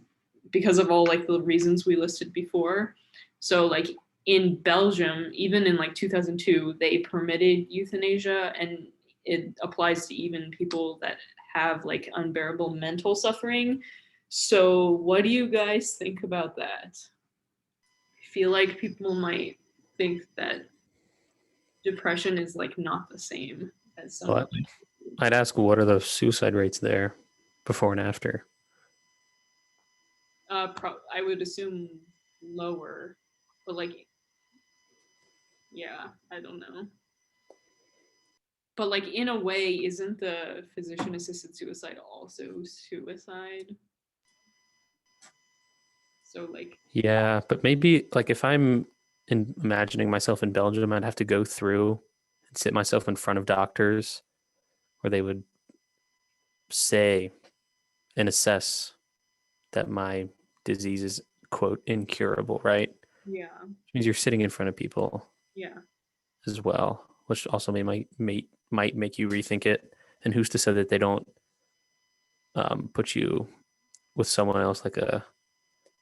of all like the reasons we listed before. So like in Belgium, even in like 2002, they permitted euthanasia, and it applies to even people that have like unbearable mental suffering. So what do you guys think about that? I feel like people might think that depression is like not the same as some Well, I'd ask, what are the suicide rates there before and after? I would assume lower, but like, yeah, I don't know. But like in a way, isn't the physician-assisted suicide also suicide? So like, Yeah, but maybe like if I'm imagining myself in Belgium, I'd have to go through and sit myself in front of doctors where they would say and assess that my disease is, quote, incurable, right? yeah, Which means you're sitting in front of people yeah, as well, which also might make you rethink it. And who's to say that they don't put you with someone else, like a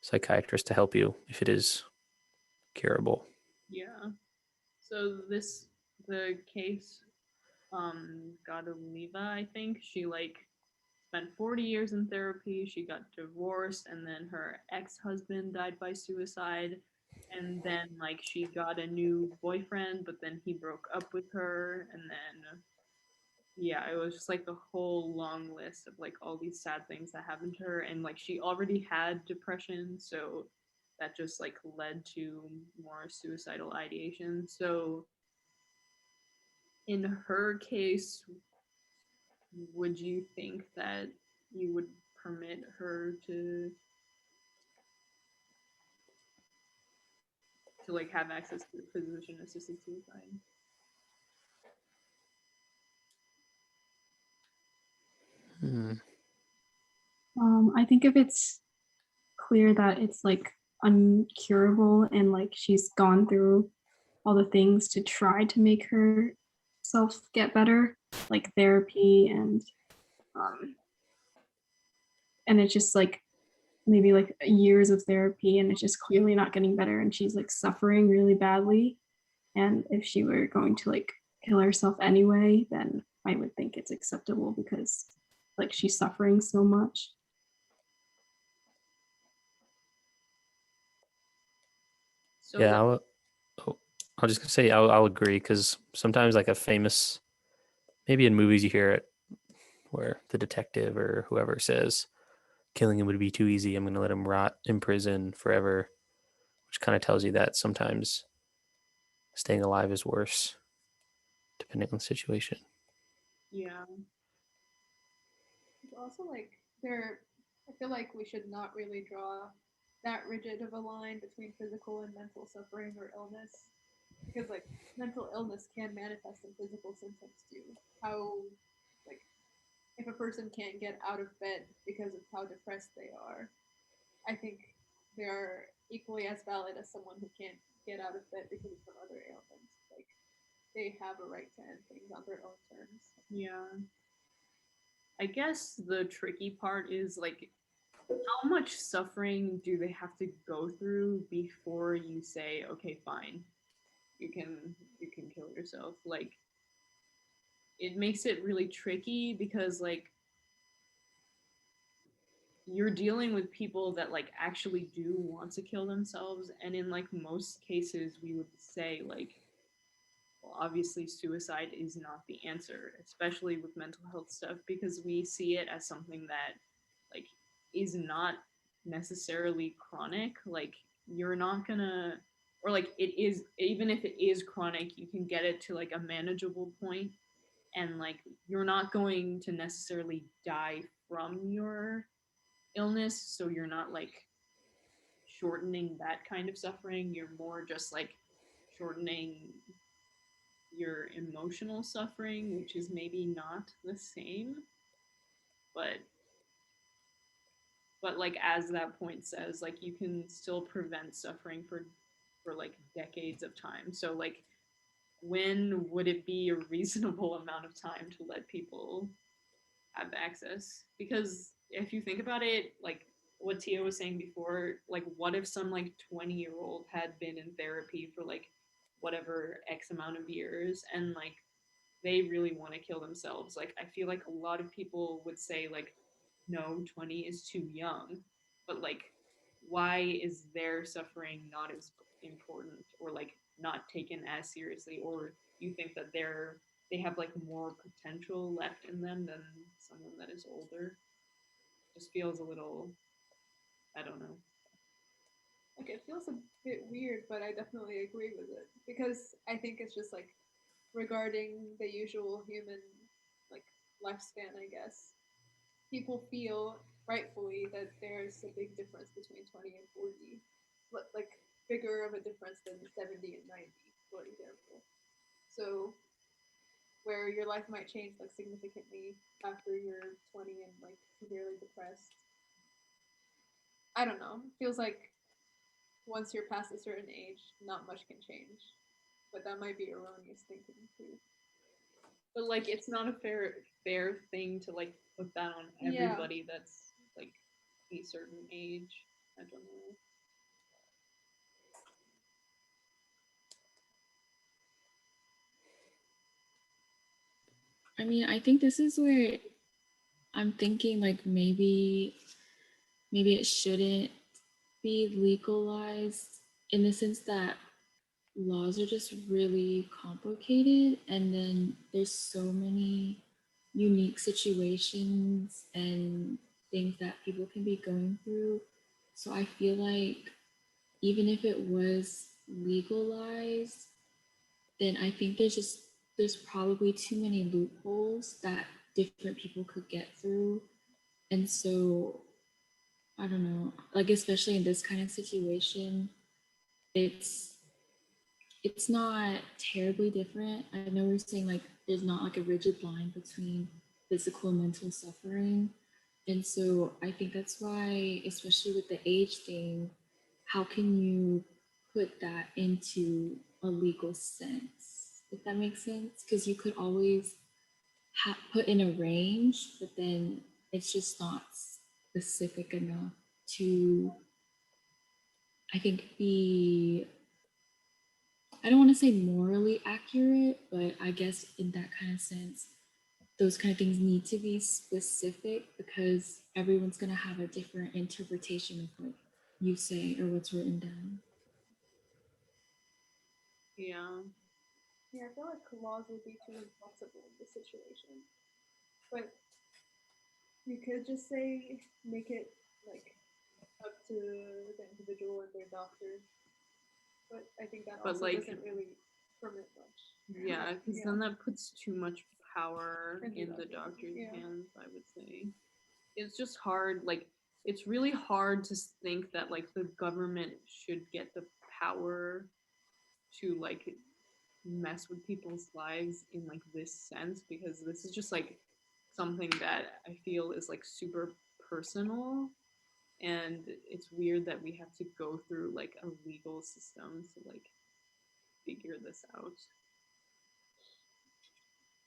psychiatrist, to help you if it is curable? yeah. So the case, Godoliva, I think she like spent 40 years in therapy. She got divorced, and then her ex-husband died by suicide. And then like she got a new boyfriend, but then he broke up with her, and then yeah, it was just like the whole long list of like all these sad things that happened to her, and like she already had depression, so that just like led to more suicidal ideation. So in her case, would you think that you would permit her to like have access to physician assisted suicide? I think if it's clear that it's like uncurable and like she's gone through all the things to try to make herself get better, like therapy um and it's just like maybe like years of therapy and it's just clearly not getting better and she's like suffering really badly. And if she were going to like kill herself anyway, then I would think it's acceptable because like she's suffering so much. So Yeah, like, I'll just say I'll agree, because sometimes like a famous, maybe in movies you hear it where the detective or whoever says killing him would be too easy. I'm going to let him rot in prison forever, which kind of tells you that sometimes staying alive is worse. depending on the situation. Yeah. It's also like I feel like we should not really draw that rigid of a line between physical and mental suffering or illness, because like mental illness can manifest in physical symptoms too. How, like, if a person can't get out of bed because of how depressed they are, I think they are equally as valid as someone who can't get out of bed because of some other ailments. Like, they have a right to end things on their own terms. Yeah. I guess the tricky part is like, how much suffering do they have to go through before you say, okay, fine, you can kill yourself? Like, it makes it really tricky because like you're dealing with people that like actually do want to kill themselves, and in like most cases we would say like, well, obviously suicide is not the answer, especially with mental health stuff, because we see it as something that like is not necessarily chronic. Like, you're not gonna, or like it is, even if it is chronic, you can get it to like a manageable point, and like you're not going to necessarily die from your illness, so you're not like shortening that kind of suffering. You're more just like shortening your emotional suffering, which is maybe not the same, but like as that point says, like you can still prevent suffering for like decades of time. So like, when would it be a reasonable amount of time to let people have access? Because if you think about it, like what Tia was saying before, like what if some like 20-year-old had been in therapy for like whatever X amount of years, and like they really want to kill themselves? Like, I feel like a lot of people would say like, no, 20 is too young, but like, why is their suffering not as important, or like not taken as seriously? Or you think that they have like more potential left in them than someone that is older? Just feels a little, I don't know. Like, it feels a bit weird, but I definitely agree with it, because I think it's just like regarding the usual human like lifespan, I guess. People feel rightfully that there's a big difference between 20 and 40, but like bigger of a difference than 70 and 90, for example. So where your life might change like significantly after you're 20 and like severely depressed. I don't know. Feels like once you're past a certain age, not much can change. But that might be erroneous thinking too. But like, it's not a fair thing to like put that on everybody that's like a certain age. I don't know. I mean, I think this is where I'm thinking like maybe it shouldn't be legalized, in the sense that laws are just really complicated, and then there's so many unique situations and things that people can be going through. So I feel like even if it was legalized, then I think there's probably too many loopholes that different people could get through. And so I don't know, like especially in this kind of situation, it's not terribly different. I know we're saying like there's not like a rigid line between physical and mental suffering. And so I think that's why, especially with the age thing, how can you put that into a legal sense, if that makes sense? Because you could always put in a range, but then it's just not specific enough to, I think, be, I don't want to say morally accurate, but I guess in that kind of sense, those kind of things need to be specific, because everyone's going to have a different interpretation of what you say or what's written down. Yeah. Yeah, I feel like laws would be too inflexible in this situation. But you could just say, make it like up to the individual and their doctor. But I think that But also like, doesn't really permit much. Yeah, because then that puts too much power In the in the doctor's doctor's hands, yeah. hands, I would say. It's just hard, like, it's really hard to think that, like, the government should get the power to, like, mess with people's lives in, like, this sense, because this is just, like, something that I feel is, like, super personal, and it's weird that we have to go through, like, a legal system to, like, figure this out.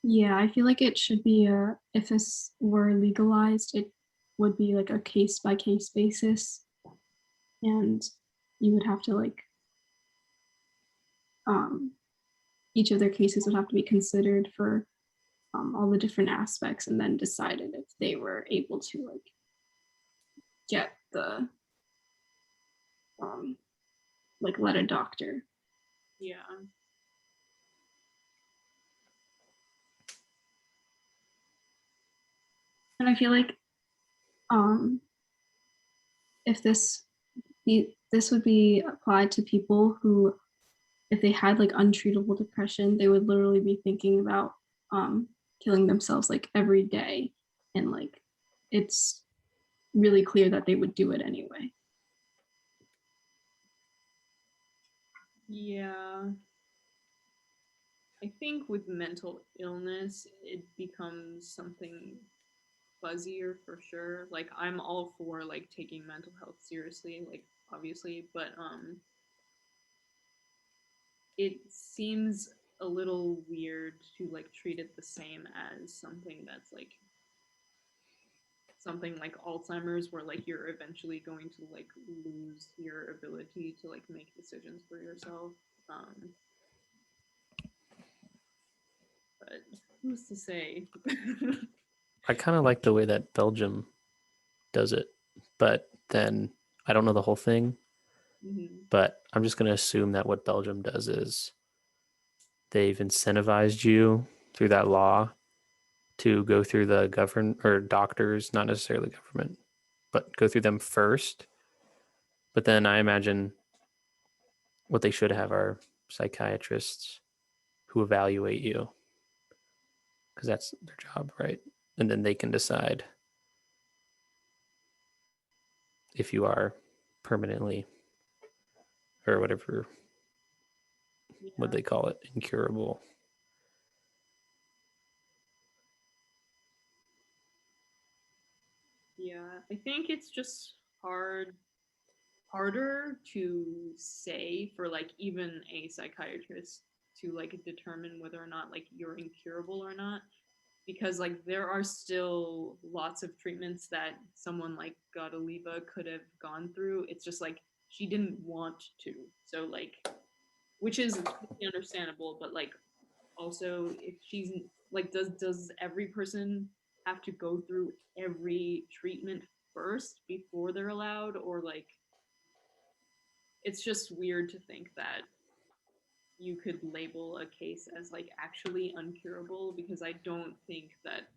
Yeah, I feel like it should be if this were legalized, it would be like a case by case basis. And you would have to like each of their cases would have to be considered for all the different aspects and then decided if they were able to like get the like let a doctor. Yeah. And I feel like if this would be applied to people who, if they had like untreatable depression, they would literally be thinking about killing themselves like every day, and like it's really clear that they would do it anyway. Yeah. I think with mental illness, it becomes something fuzzier for sure. Like, I'm all for like taking mental health seriously, like, obviously, but it seems a little weird to like treat it the same as something that's like something like Alzheimer's, where like you're eventually going to like lose your ability to like make decisions for yourself. But who's to say? I kind of like the way that Belgium does it, but then I don't know the whole thing. Mhm. But I'm just going to assume that what Belgium does is they've incentivized you through that law to go through the government or doctors, not necessarily government, but go through them first. But then I imagine what they should have are psychiatrists who evaluate you, because that's their job, right? And then they can decide if you are permanently or whatever what Yeah. they call it, incurable. Yeah, I think it's just harder to say for like even a psychiatrist to like determine whether or not like you're incurable or not, because like there are still lots of treatments that someone like Godoliva could have gone through. It's just like she didn't want to. So like, which is totally understandable, but like also if she's like, does every person have to go through every treatment first before they're allowed, or like it's just weird to think that you could label a case as like actually uncurable, because I don't think that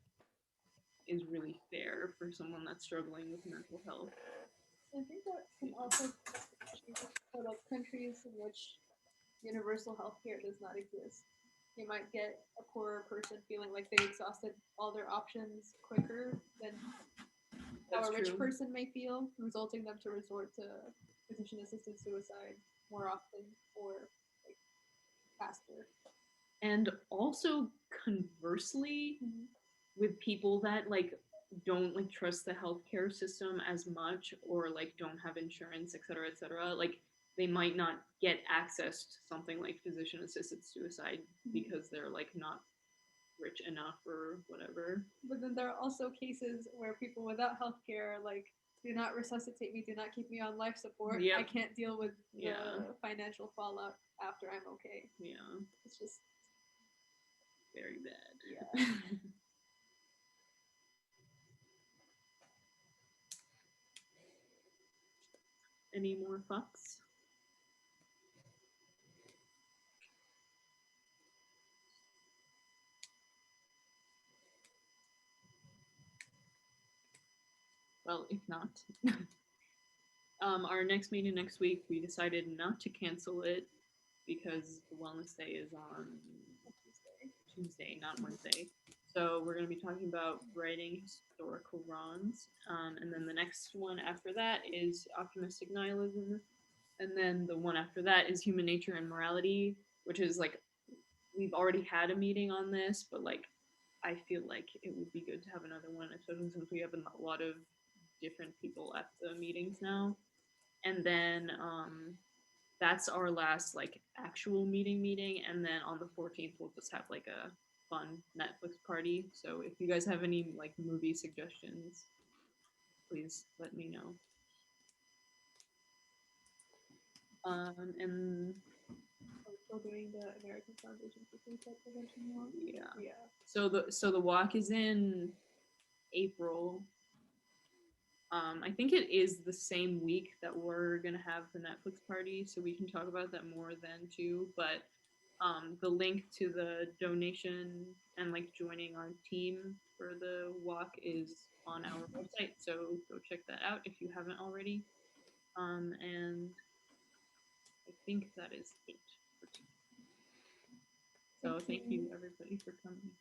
is really fair for someone that's struggling with mental health. I think that can also for like countries in which universal health care does not exist. You might get a poorer person feeling like they exhausted all their options quicker than how a rich person may feel, resulting them to resort to physician-assisted suicide more often or like faster. And also conversely, with people that like don't like trust the healthcare system as much, or like don't have insurance, etc., like they might not get access to something like physician assisted suicide because they're like not rich enough or whatever. But then there are also cases where people without healthcare are like, do not resuscitate me, do not keep me on life support. Yep. I can't deal with Yeah. the financial fallout after I'm okay. Yeah, It's just very bad. Yeah. Any more thoughts? Well, if not, our next meeting next week, we decided not to cancel it because the wellness day is on Tuesday, not Wednesday. So we're going to be talking about writing historical wrongs. And then the next one after that is optimistic nihilism. And then the one after that is human nature and morality, which is like, we've already had a meeting on this, but like, I feel like it would be good to have another one, especially since we have a lot of different people at the meetings now. And then that's our last like actual meeting. And then on the 14th, we'll just have like a fun Netflix party. So if you guys have any like movie suggestions, please let me know. And Are we still doing the American Foundation for Suicide Prevention Walk? yeah, Yeah. so the walk is in April. I think it is the same week that we're gonna have the Netflix party, so we can talk about that more then too. But the link to the donation and like joining our team for the walk is on our website, so go check that out if you haven't already. And I think that is it for today. So thank you everybody for coming.